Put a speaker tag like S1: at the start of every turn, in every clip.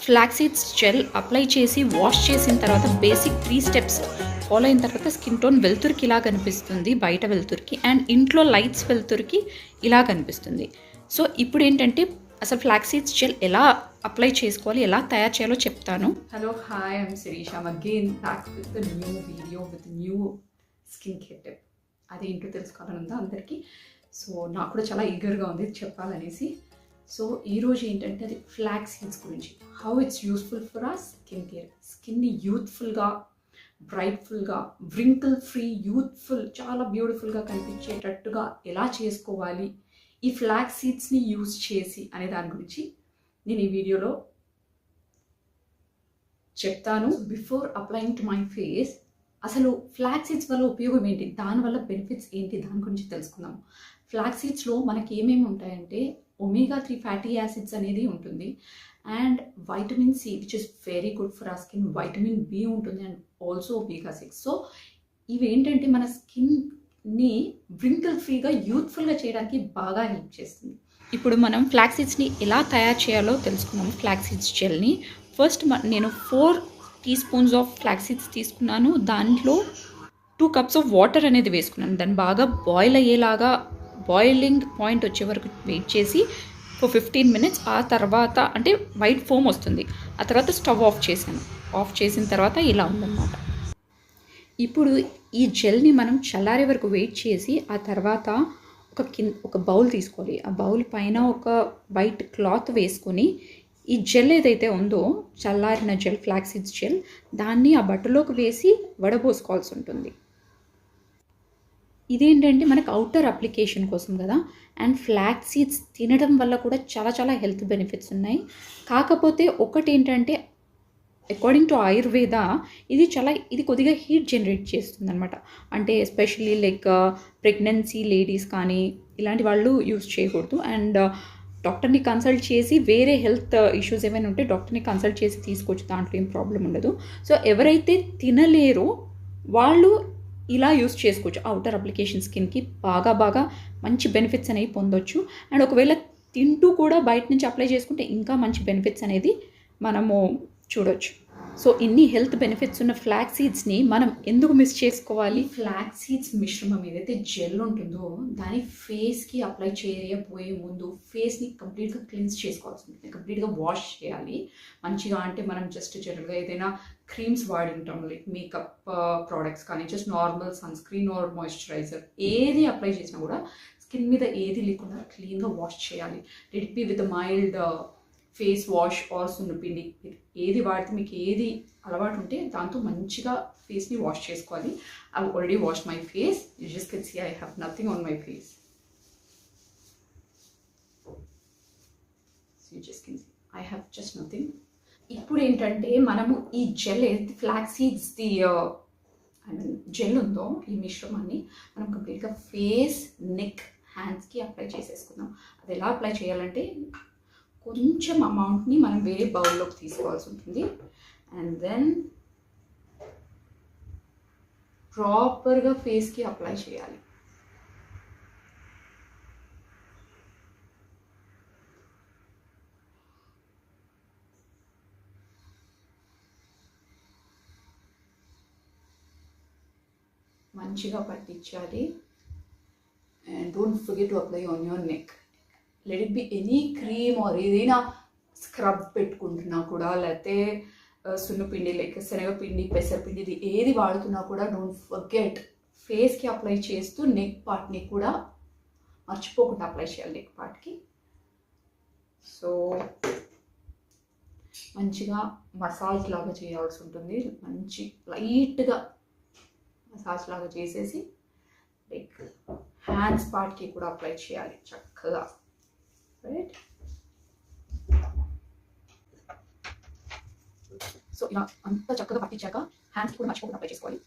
S1: Flax seeds gel apply చేసి wash చేసిన తర్వాత బేసిక్ 3 స్టెప్స్ ఫాలో అయిన తర్వాత స్కిన్ టోన్ వెలుతురికి ఇలా కనిపిస్తుంది, బయట వెలుతురికి, అండ్ ఇంట్లో లైట్స్ వెలుతురికి ఇలా కనిపిస్తుంది. సో ఇప్పుడు ఏంటంటే అసలు ఫ్లాక్ సీడ్స్ జెల్ ఎలా అప్లై చేసుకోవాలి, ఎలా తయారు చేయాలో చెప్తాను. Hello, hi, I'm Shirish. I'm again back with the new video with new skin care tip. అదేంటో తెలుసుకోవాలని ఉందా అందరికీ? సో నాకు కూడా చాలా ఈగర్గా ఉంది చెప్పాలనేసి. సో ఈరోజు ఏంటంటే అది ఫ్లాక్ సీడ్స్ గురించి, how it's useful for uh skin care. స్కిన్ని యూత్ఫుల్గా, బ్రైట్ఫుల్గా, వ్రింకిల్ ఫ్రీ, యూత్ఫుల్, చాలా బ్యూటిఫుల్గా కనిపించేటట్టుగా ఎలా చేసుకోవాలి ఈ ఫ్లాక్ సీడ్స్ని యూజ్ చేసి అనే దాని గురించి నేను ఈ వీడియోలో చెప్తాను. Before applying to my face అసలు ఫ్లాక్ సీడ్స్ వల్ల ఉపయోగం ఏంటి, దానివల్ల బెనిఫిట్స్ ఏంటి, దాని గురించి తెలుసుకుందాము. ఫ్లాక్ సీడ్స్లో మనకి ఏమేమి ఉంటాయంటే ఒమేగా 3 ఫ్యాటీ యాసిడ్స్ అనేది ఉంటుంది, and vitamin C which is very good for uh skin, vitamin B ఉంటుంది, అండ్ ఆల్సో ఒమేగా 6. సో ఇవి ఏంటంటే మన స్కిన్ని వ్రింకిల్ ఫ్రీగా, యూత్ఫుల్గా చేయడానికి బాగా హెల్ప్ చేస్తుంది. ఇప్పుడు మనం ఫ్లాక్ సీడ్స్ని ఎలా తయారు చేయాలో తెలుసుకున్నాము. ఫ్లాక్ సీడ్స్ జెల్ని ఫస్ట్ నేను 4 teaspoons of flax seeds తీసుకున్నాను. దాంట్లో 2 కప్స్ ఆఫ్ వాటర్ అనేది వేసుకున్నాను. దాన్ని బాగా బాయిల్ అయ్యేలాగా, బాయిలింగ్ పాయింట్ వచ్చే వరకు వెయిట్ చేసి ఫర్ 15 మినిట్స్. ఆ తర్వాత అంటే వైట్ ఫోమ్ వస్తుంది. ఆ తర్వాత స్టవ్ ఆఫ్ చేశాను. ఆఫ్ చేసిన తర్వాత ఇలా ఉందన్నమాట. ఇప్పుడు ఈ జెల్ని మనం చల్లారే వరకు వెయిట్ చేసి ఆ తర్వాత ఒక బౌల్ తీసుకోవాలి. ఆ బౌల్ పైన ఒక వైట్ క్లాత్ వేసుకొని ఈ జెల్ ఏదైతే ఉందో, చల్లారిన జెల్, ఫ్లాక్ సీడ్స్ జెల్, దాన్ని ఆ బట్టలోకి వేసి వడబోసుకోవాల్సి ఉంటుంది. ఇదేంటంటే మనకు అవుటర్ అప్లికేషన్ కోసం కదా. అండ్ ఫ్లాక్ సీడ్స్ తినడం వల్ల కూడా చాలా చాలా హెల్త్ బెనిఫిట్స్ ఉన్నాయి. కాకపోతే ఒకటి ఏంటంటే అకార్డింగ్ టు ఆయుర్వేద ఇది కొద్దిగా హీట్ జనరేట్ చేస్తుంది అనమాట. అంటే ఎస్పెషల్లీ లైక్ ప్రెగ్నెన్సీ లేడీస్ కానీ ఇలాంటి వాళ్ళు యూజ్ చేయకూడదు. అండ్ డాక్టర్ని కన్సల్ట్ చేసి, వేరే హెల్త్ ఇష్యూస్ ఏమైనా ఉంటే డాక్టర్ని కన్సల్ట్ చేసి తీసుకోవచ్చు, దాంట్లో ఏం ప్రాబ్లం ఉండదు. సో ఎవరైతే తినలేరో వాళ్ళు ఇలా యూస్ చేసుకోవచ్చు. అవుటర్ అప్లికేషన్ స్కిన్కి బాగా మంచి బెనిఫిట్స్ అనేవి పొందొచ్చు. అండ్ ఒకవేళ తింటూ కూడా బయట నుంచి అప్లై చేసుకుంటే ఇంకా మంచి బెనిఫిట్స్ అనేది మనము చూడొచ్చు. సో ఇన్ని హెల్త్ బెనిఫిట్స్ ఉన్న ఫ్లాక్ సీడ్స్ని మనం ఎందుకు మిస్ చేసుకోవాలి? ఫ్లాక్ సీడ్స్ మిశ్రమం ఏదైతే జెల్ ఉంటుందో దాన్ని ఫేస్కి అప్లై చేయబోయే ముందు ఫేస్ని కంప్లీట్గా క్లీన్స్ చేసుకోవాల్సి ఉంటుంది. కంప్లీట్గా వాష్ చేయాలి మంచిగా. అంటే మనం జస్ట్ జనరల్గా ఏదైనా క్రీమ్స్ వాడి ఉంటాం, లైక్ మేకప్ ప్రోడక్ట్స్ కానీ, just normal sunscreen or moisturizer ఏది అప్లై చేసినా కూడా స్కిన్ మీద ఏది లేకుండా క్లీన్గా వాష్ చేయాలి. Let be with mild face wash or సున్నపిండి, ఏది వాడితే మీకు ఏది అలవాటు ఉంటే దాంతో మంచిగా ఫేస్ని వాష్ చేసుకోవాలి. I already wash my face. You just can see I have nothing on my face. You just can see I have just nothing. ఇప్పుడు ఏంటంటే మనము ఈ జెల్ ఏదైతే ఫ్లాక్ సీడ్స్ది జెల్ ఉందో, ఈ మిశ్రమాన్ని మనం కంప్లీట్గా ఫేస్, నెక్, హ్యాండ్స్కి అప్లై చేసేసుకుందాం. అది ఎలా అప్లై చేయాలంటే కొంచెం అమౌంట్ని మనం వేరే బౌల్లోకి తీసుకోవాల్సి ఉంటుంది. అండ్ దెన్ ప్రాపర్గా ఫేస్కి అప్లై చేయాలి. మంచిగా పట్టించాలి. And don't forget to apply on your neck. Let it be any cream or ఏదైనా స్క్రబ్ పెట్టుకుంటున్నా కూడా, లేకపోతే సున్నపిండి లైక్ శనగపిండి, పెసరపిండి, ఇది ఏది వాడుతున్నా కూడా డోంట్ ఫర్గెట్ ఫేస్కి అప్లై చేస్తూ నెక్ పార్ట్ని కూడా మర్చిపోకుండా అప్లై చేయాలి నెక్ పార్ట్కి. సో మంచిగా మసాజ్ లాగా చేయాల్సి ఉంటుంది. మంచి లైట్గా మసాజ్ లాగా చేసేసి లైక్ హ్యాండ్స్ పార్ట్కి కూడా అప్లై చేయాలి చక్కగా. రైట్. సో ఇలా అంత చక్కగా పట్టించాక హ్యాండ్స్ కూడా మర్చిపోకుండా అప్లై చేసుకోవాలి.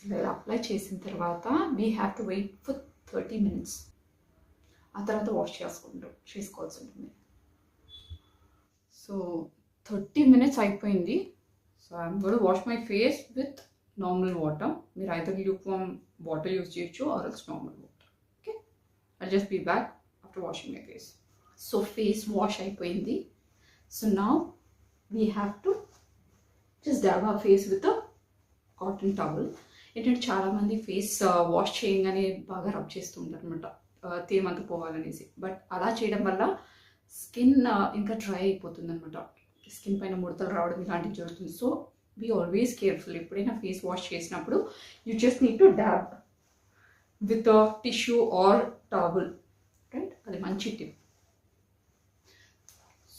S1: ఇలా అప్లై చేసిన తర్వాత we have to wait for 30 minutes. ఆ తర్వాత వాష్ చేసుకోవాల్సి ఉంటుంది. సో 30 minutes అయిపోయింది. So I'm going to wash my face with normal water. మీరు either lukewarm water use చేయొచ్చు or else normal water. Okay, just be back after washing my face. So face wash అయిపోయింది. So now we have to just dab our face with a cotton towel. ఏంటంటే చాలామంది face wash చేయగానే బాగా rub చేస్తూ ఉంటారు అనమాట, తేమంతా పోవాలనేసి. But అలా చేయడం వల్ల స్కిన్ ఇంకా డ్రై అయిపోతుంది అనమాట, స్కిన్ పైన ముడతలు రావడం ఇలాంటివి జరుగుతుంది. So be always careful. ఎప్పుడైనా ఫేస్ వాష్ చేసినప్పుడు you just need to dab with tissue or towel, right? అది మంచి టిప్.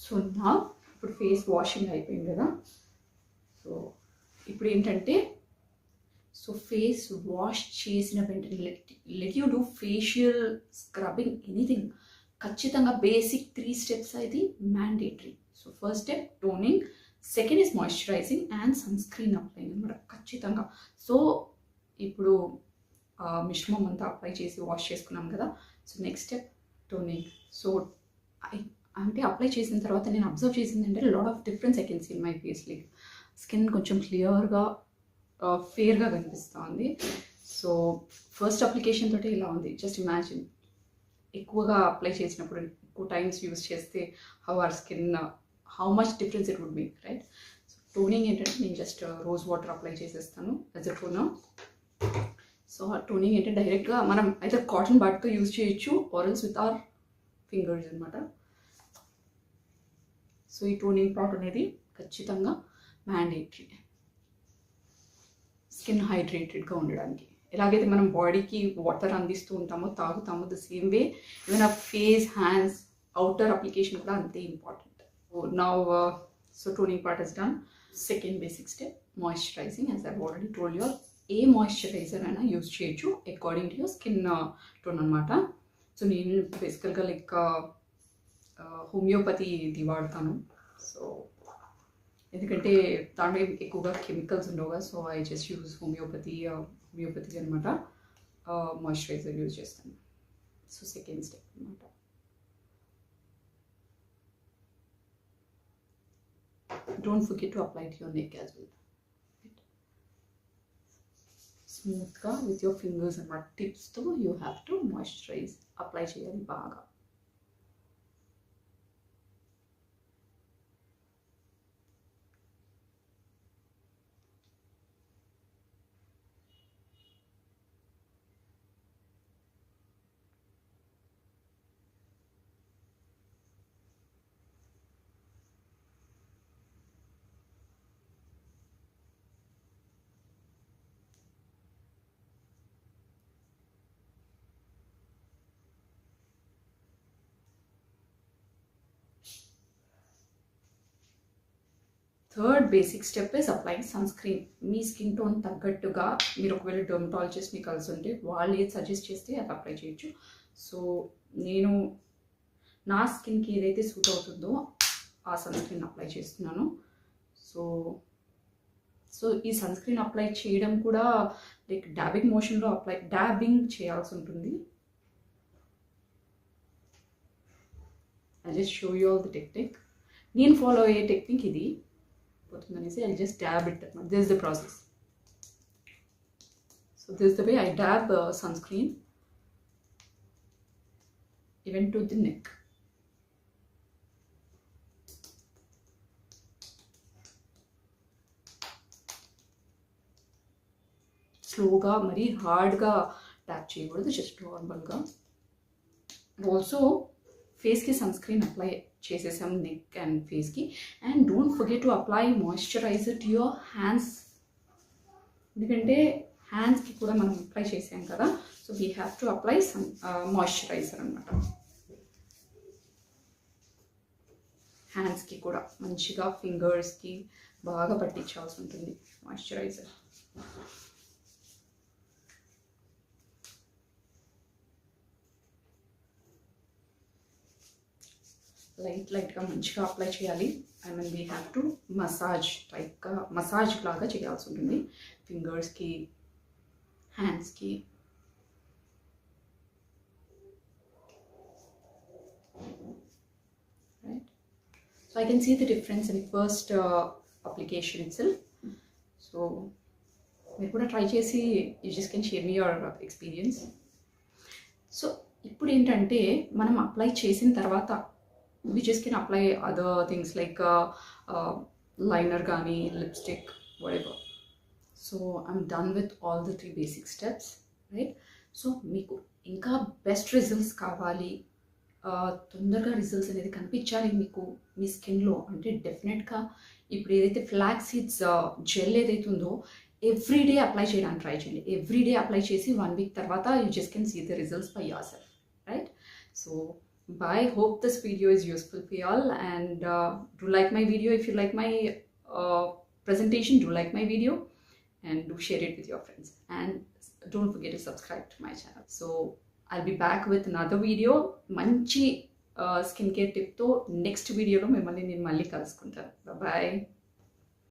S1: సో నా ఇప్పుడు ఫేస్ వాషింగ్ అయిపోయింది కదా. సో ఇప్పుడు ఏంటంటే, సో ఫేస్ వాష్ చేసిన వెంటనే let you do facial scrubbing, anything. ఖచ్చితంగా బేసిక్ 3 steps అయితే mandatory. So first step toning, second is moisturizing and sunscreen apply అనమాట ఖచ్చితంగా. సో ఇప్పుడు మిశ్రమం అంతా అప్లై చేసి వాష్ చేసుకున్నాం కదా. So next step toning. So అంటే అప్లై చేసిన తర్వాత నేను అబ్జర్వ్ చేసింది అంటే lot of difference I can see in my face. Like skin కొంచెం క్లియర్గా ఫేర్గా కనిపిస్తుంది. సో ఫస్ట్ అప్లికేషన్ తోటి ఇలా ఉంది. జస్ట్ ఇమాజిన్, ఎక్కువగా అప్లై చేసినప్పుడు, ఎక్కువ టైమ్స్ యూస్ చేస్తే how are skin, how much difference it would make, right? So toning ఏంటంటే నేను జస్ట్ రోజ్ వాటర్ అప్లై చేసేస్తాను యాజ్ ఎ టోనర్. సో ఆ టోనింగ్ ఏంటంటే డైరెక్ట్గా మనం అయితే కాటన్ బడ్తో యూజ్ చేయొచ్చు ఆర్ఎల్స్ విత్ అవర్ ఫింగర్స్ అనమాట. సో ఈ టోనింగ్ పార్ట్ అనేది ఖచ్చితంగా మ్యాండేటరీ స్కిన్ హైడ్రేటెడ్గా ఉండడానికి. ఎలాగైతే మనం బాడీకి వాటర్ అందిస్తూ ఉంటామో, తాగుతామో, ద సేమ్ వే ఈవెన్ ఆ ఫేస్, హ్యాండ్స్, అవుటర్ అప్లికేషన్ కూడా అంతే important. Now so toning part is done. Second basic step moisturising. As I already told you, a moisturiser అయినా యూజ్ చేయొచ్చు according to your skin tone అనమాట. So నేను బేసికల్గా like హోమియోపతిది వాడతాను. So ఎందుకంటే దాంట్లో ఎక్కువగా కెమికల్స్ ఉండవు కదా. So I just use homeopathy అనమాట మాయిశ్చరైజర్ యూజ్ చేస్తాను. సో సెకండ్ స్టెప్ అనమాట. Don't forget to apply to your neck as well. స్మూత్గా విత్ యువర్ ఫింగర్స్ అనమాట, టిప్స్తో you have to moisturize, apply చేయాలి బాగా. Third basic step is applying sunscreen. మీ skin tone తగ్గట్టుగా మీరు ఒకవేళ డర్మటాలజిస్ట్ని కలిసి ఉంటే వాళ్ళు ఏది సజెస్ట్ చేస్తే అది అప్లై చేయొచ్చు. సో నేను నా స్కిన్కి ఏదైతే సూట్ అవుతుందో ఆ సన్ స్క్రీన్ అప్లై చేస్తున్నాను. సో ఈ సన్ స్క్రీన్ అప్లై చేయడం కూడా లైక్ డాబింగ్ మోషన్లో డాబింగ్ చేయాల్సి ఉంటుంది. I just show you all the technique. నేను ఫాలో అయ్యే టెక్నిక్ ఇది పోతుందనేసి I just dab it. This is the process. So this is the way I dab sunscreen even to the neck. స్లోగా, మరీ హార్డ్గా tap చేయకూడదు, just నార్మల్గా. And also ఫేస్కి సన్ స్క్రీన్ అప్లై చేసేసాం, నెక్ అండ్ ఫేస్కి. And don't forget to apply moisturiser to your hands, ఎందుకంటే హ్యాండ్స్కి కూడా మనం అప్లై చేసాం కదా. So we have to apply some moisturiser అనమాట. హ్యాండ్స్కి కూడా మంచిగా ఫింగర్స్కి బాగా పట్టించాల్సి ఉంటుంది మాయిశ్చరైజర్. లైట్గా మంచిగా అప్లై చేయాలి. I mean we have to massage, లైక్గా మసాజ్ లాగా చేయాల్సి ఉంటుంది ఫింగర్స్కి, హ్యాండ్స్కి. Right? So I can see the difference in first application itself. So మీరు కూడా ట్రై చేసి you just can share me your experience. So ఇప్పుడు ఏంటంటే మనం అప్లై చేసిన తర్వాత we just can apply other things like liner కానీ lipstick whatever. So I'm done with all the 3 basic steps, right? So మీకు ఇంకా బెస్ట్ రిజల్ట్స్ కావాలి, తొందరగా రిజల్ట్స్ అనేది కనిపించాలి మీకు మీ స్కిన్లో అంటే డెఫినెట్గా ఇప్పుడు ఏదైతే ఫ్లాక్ సీడ్స్ జెల్ ఏదైతే ఉందో ఎవ్రీడే అప్లై చేయడానికి ట్రై చేయండి. ఎవ్రీడే అప్లై చేసి 1 వీక్ తర్వాత you just can see the results by yourself, right? So bye, hope this video is useful for you all, and do like my video if you like my presentation, do like my video and do share it with your friends, and don't forget to subscribe to my channel. So I'll be back with another video manchi skincare tip to next video lo mimmalni nenu malli kaluskuntaru. Bye bye.